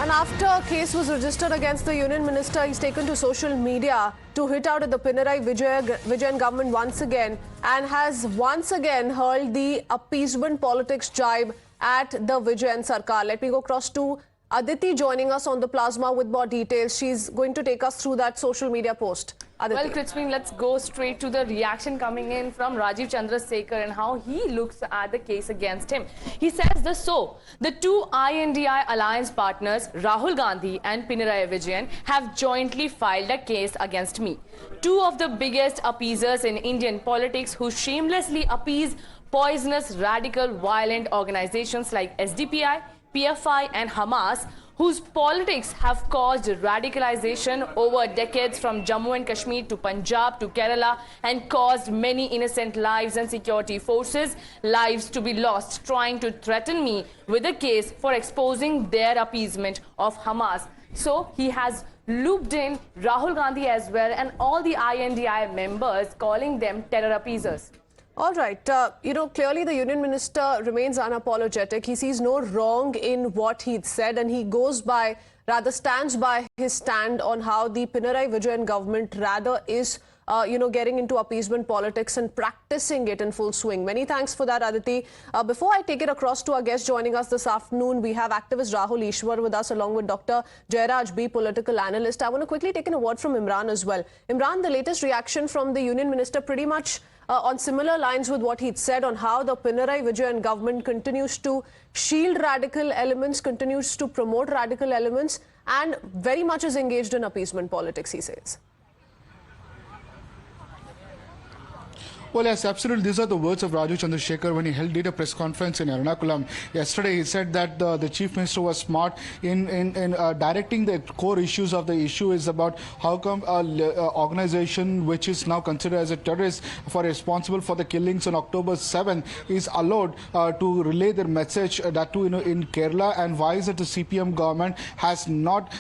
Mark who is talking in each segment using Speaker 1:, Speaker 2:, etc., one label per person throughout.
Speaker 1: And after a case was registered against the union minister, he's taken to social media to hit out at the Pinarayi Vijayan government once again and has once again hurled the appeasement politics jibe at the Vijayan Sarkar. Let me go across to Aditi joining us on the plasma with more details. She's going to take us through that social media post. Aditi.
Speaker 2: Well, Crispin, let's go straight to the reaction coming in from Rajeev Chandrasekhar and how he looks at the case against him. He says the two INDI alliance partners, Rahul Gandhi and Pinarayi Vijayan, have jointly filed a case against me. Two of the biggest appeasers in Indian politics who shamelessly appease poisonous, radical, violent organizations like SDPI, PFI and Hamas, whose politics have caused radicalization over decades from Jammu and Kashmir to Punjab to Kerala and caused many innocent lives and security forces' lives to be lost, trying to threaten me with a case for exposing their appeasement of Hamas. So he has looped in Rahul Gandhi as well and all the INDI members, calling them terror appeasers.
Speaker 1: All right. Clearly the union minister remains unapologetic. He sees no wrong in what he'd said and he stands by his stand on how the Pinarayi Vijayan government rather is, getting into appeasement politics and practicing it in full swing. Many thanks for that, Aditi. Before I take it across to our guest joining us this afternoon, we have activist Rahul Ishwar with us along with Dr. Jairaj B, political analyst. I want to quickly take in a word from Imran as well. Imran, the latest reaction from the union minister pretty much on similar lines with what he'd said on how the Pinarayi Vijayan government continues to shield radical elements, continues to promote radical elements, and very much is engaged in appeasement politics, he says.
Speaker 3: Well, yes, absolutely. These are the words of Rajeev Chandrasekhar when he did a press conference in Ernakulam. Yesterday, he said that the Chief Minister was smart in directing the core issues of the issue is about how come an organization which is now considered as a terrorist responsible for the killings on October 7 is allowed to relay their message that too in Kerala, and why is it the CPM government has not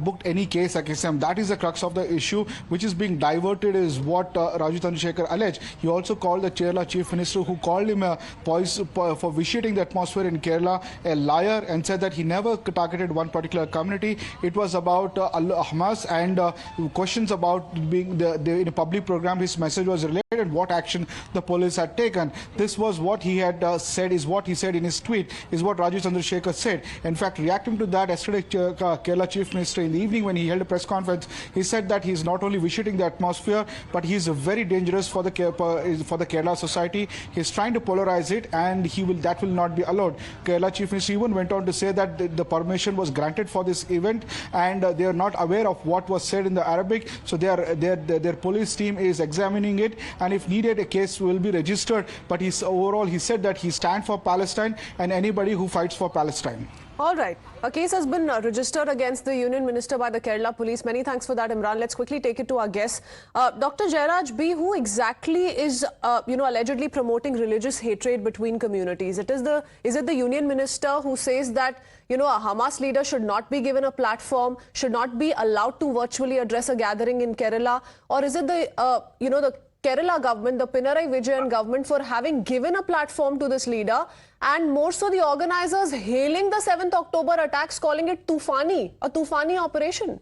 Speaker 3: booked any case against them. That is the crux of the issue which is being diverted is what Rajeev Chandrasekhar alleged. He also called the Kerala Chief Minister, who called him for vitiating the atmosphere in Kerala, a liar, and said that he never targeted one particular community. It was about Hamas and questions about being in a public program. His message was related and what action the police had taken. This was what he had said, is what he said in his tweet, is what Rajeev Chandrasekhar said. In fact, reacting to that, yesterday Kerala Chief Minister in the evening when he held a press conference, he said that he is not only vitiating the atmosphere, but he is very dangerous for the Kerala society. He's trying to polarize it, and that will not be allowed. Kerala Chief Minister even went on to say that the permission was granted for this event, and they are not aware of what was said in the Arabic. So their police team is examining it, and if needed, a case will be registered. But he said that he stands for Palestine and anybody who fights for Palestine.
Speaker 1: All right. A case has been registered against the union minister by the Kerala police. Many thanks for that, Imran. Let's quickly take it to our guest. Dr. Jairaj B, who exactly is, allegedly promoting religious hatred between communities? Is it the union minister who says that, a Hamas leader should not be given a platform, should not be allowed to virtually address a gathering in Kerala? Or is it the Kerala government, the Pinarayi Vijayan government, for having given a platform to this leader, and more so the organizers hailing the 7th October attacks, calling it a Tufani operation?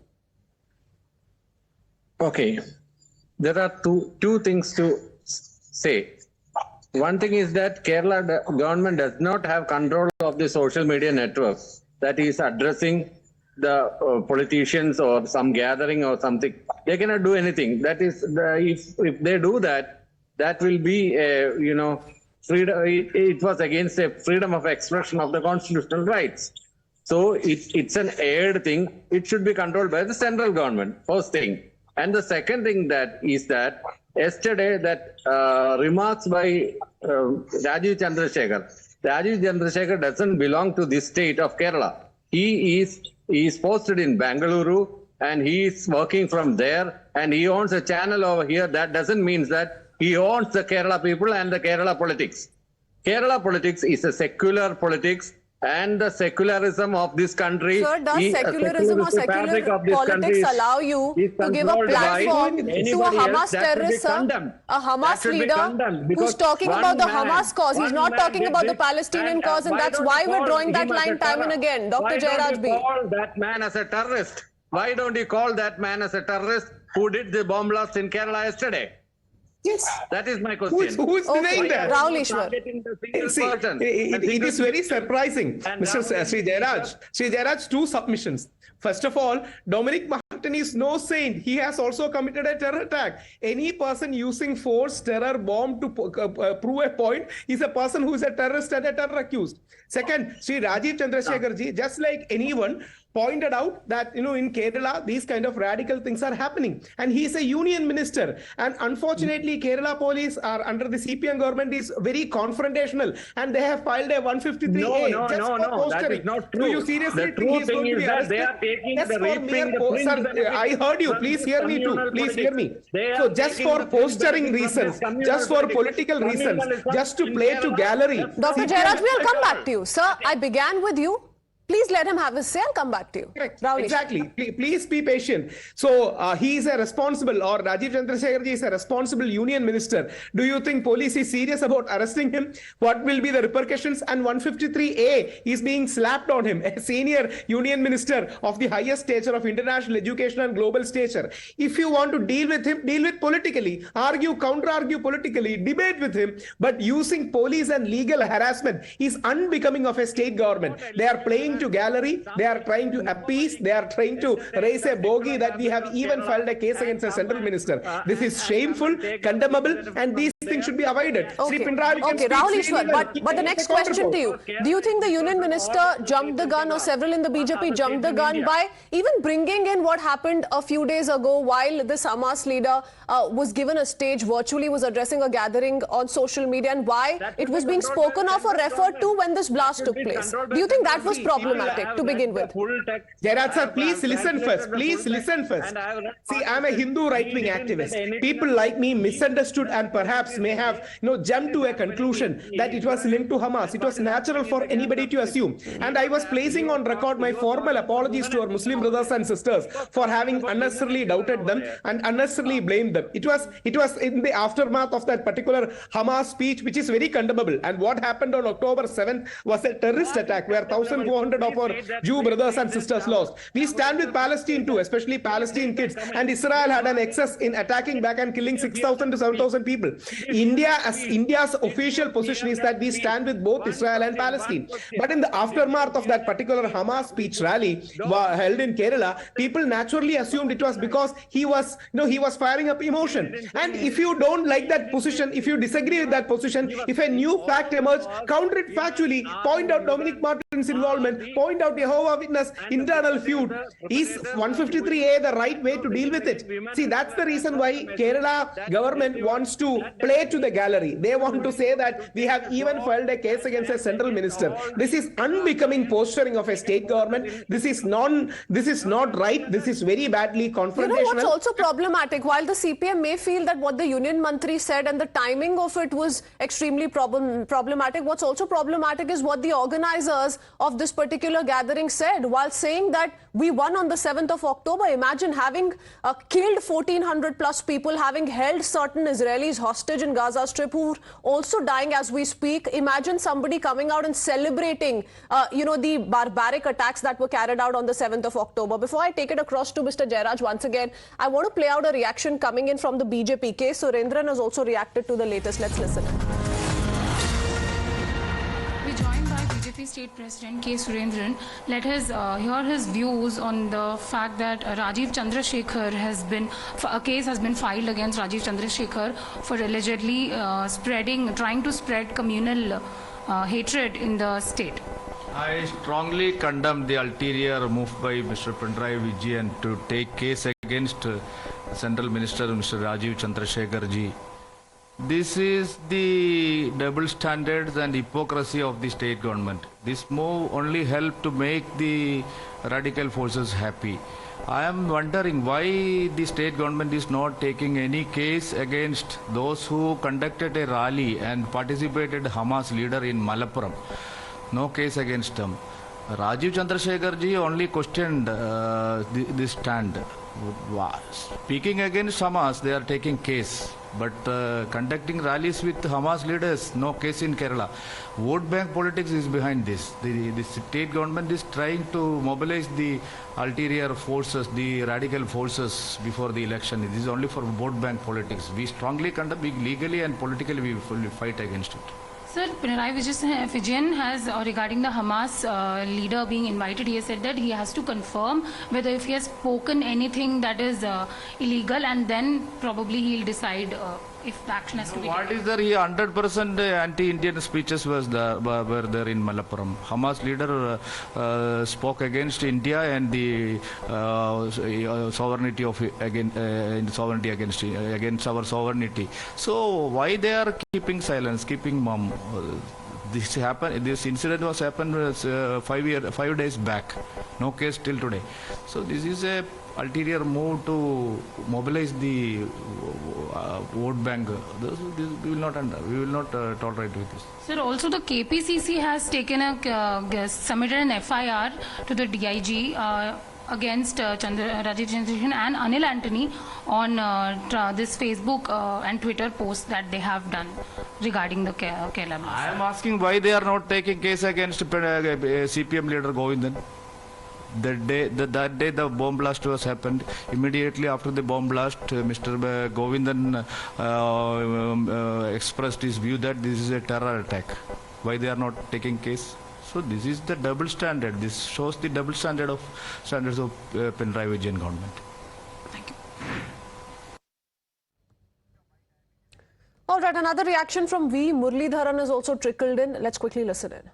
Speaker 4: Okay, there are two things to say. One thing is that Kerala government does not have control of the social media network that is addressing the politicians or some gathering or something. They cannot do anything. That is, if they do that, that will be, freedom. It was against a freedom of expression of the constitutional rights. So it's an aired thing. It should be controlled by the central government, first thing. And the second thing is that yesterday that remarks by Rajeev Chandrasekhar doesn't belong to this state of Kerala. He is posted in Bengaluru and he is working from there, and he owns a channel over here. That doesn't mean that he owns the Kerala people and the Kerala politics. Kerala politics is a secular politics and the secularism of this country.
Speaker 1: Sir, does secularism or secular politics allow you to give a platform to a Hamas terrorist, sir? A Hamas leader who's talking about the Hamas cause. He's not talking about the Palestinian cause, and that's why we're drawing that line time and again. Dr. Jairaj B.
Speaker 4: Why don't you call that man as a terrorist? Why don't you call that man as a terrorist who did the bomb blast in Kerala yesterday?
Speaker 5: Yes.
Speaker 4: That is my question.
Speaker 5: Who is denying that?
Speaker 1: Rahul Ishwar.
Speaker 5: See, it is very surprising, Mr. Sri Jairaj. Sri Jairaj, two submissions. First of all, Dominic Martin is no saint. He has also committed a terror attack. Any person using force, terror, bomb to prove a point is a person who is a terrorist and a terror accused. Second, Sri Rajeev Chandrasekhar ji, just like anyone, pointed out that, in Kerala, these kind of radical things are happening. And he is a union minister. And unfortunately, Kerala police are under the CPM government is very confrontational. And they have filed a 153A.
Speaker 4: No, that is not true.
Speaker 5: Do you seriously
Speaker 4: the true thing is that they are taking the reaping the
Speaker 5: sir, I heard you. Please hear me too. Please hear me. So just for posturing reasons, just for political reasons, just to play to gallery.
Speaker 1: Dr. Jairaj, we'll come back to you. Sir, I began with you. Please let him have his say. I'll come back to you.
Speaker 5: Correct. Exactly. Please be patient. So he is a responsible, or Rajeev Chandrasekhar ji is a responsible union minister. Do you think police is serious about arresting him? What will be the repercussions? And 153A is being slapped on him, a senior union minister of the highest stature of international education and global stature. If you want to deal with him, deal with politically, argue, counter-argue politically, debate with him. But using police and legal harassment is unbecoming of a state government. They are playing to gallery, they are trying to appease, they are trying to raise a bogey that we have even filed a case against a central minister. This is shameful, condemnable, and these things should be avoided.
Speaker 1: Okay, Rahul Ishwar, but the next question to you. Do you think the union minister jumped the gun, or several in the BJP jumped the gun by even bringing in what happened a few days ago while this Hamas leader was given a stage, virtually was addressing a gathering on social media, and why it was being spoken of or referred to when this blast took place? Do you think that was problematic to begin with?
Speaker 5: Jairaj sir, please listen first. Please listen first. See, I'm a Hindu right-wing activist. People like me misunderstood and perhaps may have jumped to a conclusion that it was linked to Hamas. It was natural for anybody to assume. And I was placing on record my formal apologies to our Muslim brothers and sisters for having unnecessarily doubted them and unnecessarily blamed them. It was in the aftermath of that particular Hamas speech, which is very condemnable. And what happened on October 7th was a terrorist attack where 1,400 of our Jew brothers and sisters lost. We stand with Palestine too, especially Palestine kids. And Israel had an excess in attacking back and killing 6,000 to 7,000 people. India's official position is that we stand with both Israel and Palestine. But in the aftermath of that particular Hamas speech rally held in Kerala, people naturally assumed it was because he was firing up emotion. And if you don't like that position, if you disagree with that position, if a new fact emerges, counter it factually, point out Dominic Martin's involvement, point out Jehovah's Witness internal feud. Is 153A the right way to deal with it? See, that's the reason why Kerala government wants to play to the gallery. They want to say that we have even filed a case against a central minister. This is unbecoming posturing of a state government. This is not right. This is very badly confrontational.
Speaker 1: You know what's also problematic? While the CPM may feel that what the union mantri said and the timing of it was extremely problematic, what's also problematic is what the organizers of this particular gathering said while saying that we won on the 7th of October. Imagine having killed 1,400 plus people, having held certain Israelis hostage in Gaza Strip who are also dying as we speak. Imagine somebody coming out and celebrating, the barbaric attacks that were carried out on the 7th of October. Before I take it across to Mr. Jairaj once again, I want to play out a reaction coming in from the BJP. K. Surendran has also reacted to the latest. Let's listen.
Speaker 6: BJP State President K. Surendran, let us hear his views on the fact that Rajeev Chandrasekhar a case has been filed against Rajeev Chandrasekhar for allegedly trying to spread communal hatred in the state.
Speaker 7: I strongly condemn the ulterior move by Mr. Pinarayi Vijayan to take case against Central Minister Mr. Rajeev Chandrasekhar ji. This is the double standards and hypocrisy of the state government. This move only helped to make the radical forces happy. I am wondering why the state government is not taking any case against those who conducted a rally and participated Hamas leader in Malappuram. No case against him. Rajeev Chandrasekhar ji only questioned this stand. Speaking against Hamas, they are taking case. But conducting rallies with Hamas leaders, no case in Kerala. Vote bank politics is behind this. The state government is trying to mobilize the ulterior forces, the radical forces before the election. This is only for vote bank politics. We strongly condemn, legally and politically we fully fight against it.
Speaker 6: Sir, Pinarayi Vijayan has, regarding the Hamas leader being invited, he has said that he has to confirm whether if he has spoken anything that is illegal, and then probably he'll decide if the action has to be
Speaker 7: What is there? 100% anti-Indian speeches were there in Malappuram. Hamas leader spoke against India and the sovereignty of sovereignty against our sovereignty. So why they are keeping silence, keeping mum? This happened. This incident was happened 5 days back. No case till today. So this is a ulterior move to mobilize the vote bank. We will not tolerate with this.
Speaker 6: Sir, also the KPCC has taken submitted an FIR to the DIG against Rajeev Chandrasekhar and Anil Antony on this Facebook and Twitter post that they have done regarding the Kerala.
Speaker 7: I am asking why they are not taking case against CPM leader Govindan. That day the bomb blast was happened. Immediately after the bomb blast, Mr. Govindan expressed his view that this is a terror attack. Why they are not taking case? So this is the double standard. This shows the double standards of Pinarayi Vijayan government.
Speaker 6: Thank you.
Speaker 1: All right, another reaction from V. Muralidharan has also trickled in. Let's quickly listen in.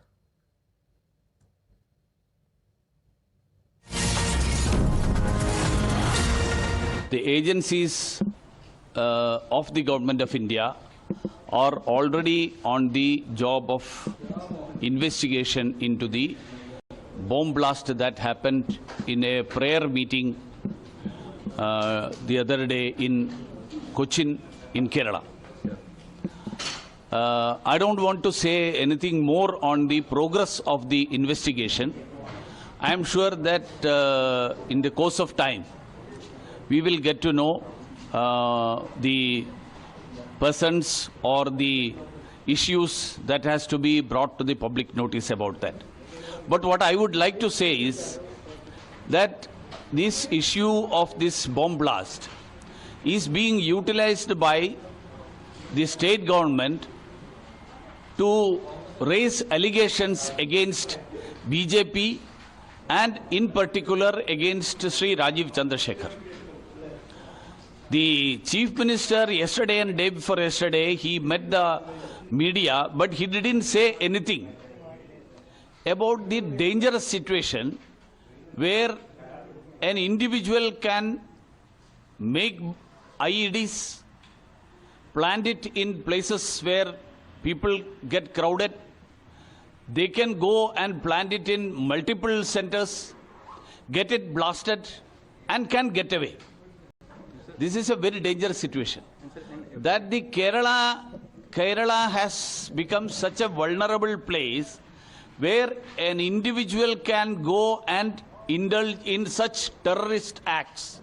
Speaker 8: The agencies of the Government of India are already on the job of investigation into the bomb blast that happened in a prayer meeting the other day in Cochin in Kerala. I don't want to say anything more on the progress of the investigation. I am sure that in the course of time, we will get to know the persons or the issues that has to be brought to the public notice about that. But what I would like to say is that this issue of this bomb blast is being utilized by the state government to raise allegations against BJP and in particular against Sri Rajeev Chandrasekhar. The Chief Minister yesterday and day before yesterday, he met the media, but he didn't say anything about the dangerous situation where an individual can make IEDs, plant it in places where people get crowded. They can go and plant it in multiple centers, get it blasted, and can get away. This is a very dangerous situation. That the Kerala has become such a vulnerable place where an individual can go and indulge in such terrorist acts.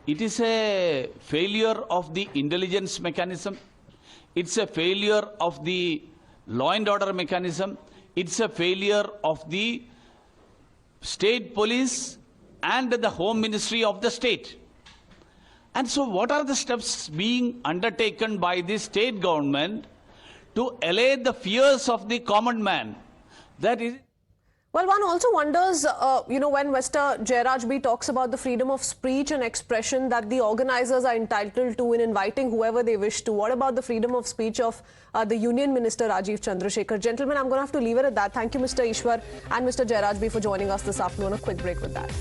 Speaker 8: It is a failure of the intelligence mechanism. It's a failure of the law and order mechanism. It's a failure of the state police and the Home Ministry of the state. And so what are the steps being undertaken by the state government to allay the fears of the common man? That is.
Speaker 1: Well, one also wonders, when Mr. Jairaj talks about the freedom of speech and expression that the organizers are entitled to in inviting whoever they wish to. What about the freedom of speech of the Union Minister Rajeev Chandrasekhar? Gentlemen, I'm going to have to leave it at that. Thank you, Mr. Ishwar and Mr. Jairaj for joining us this afternoon. A quick break with that.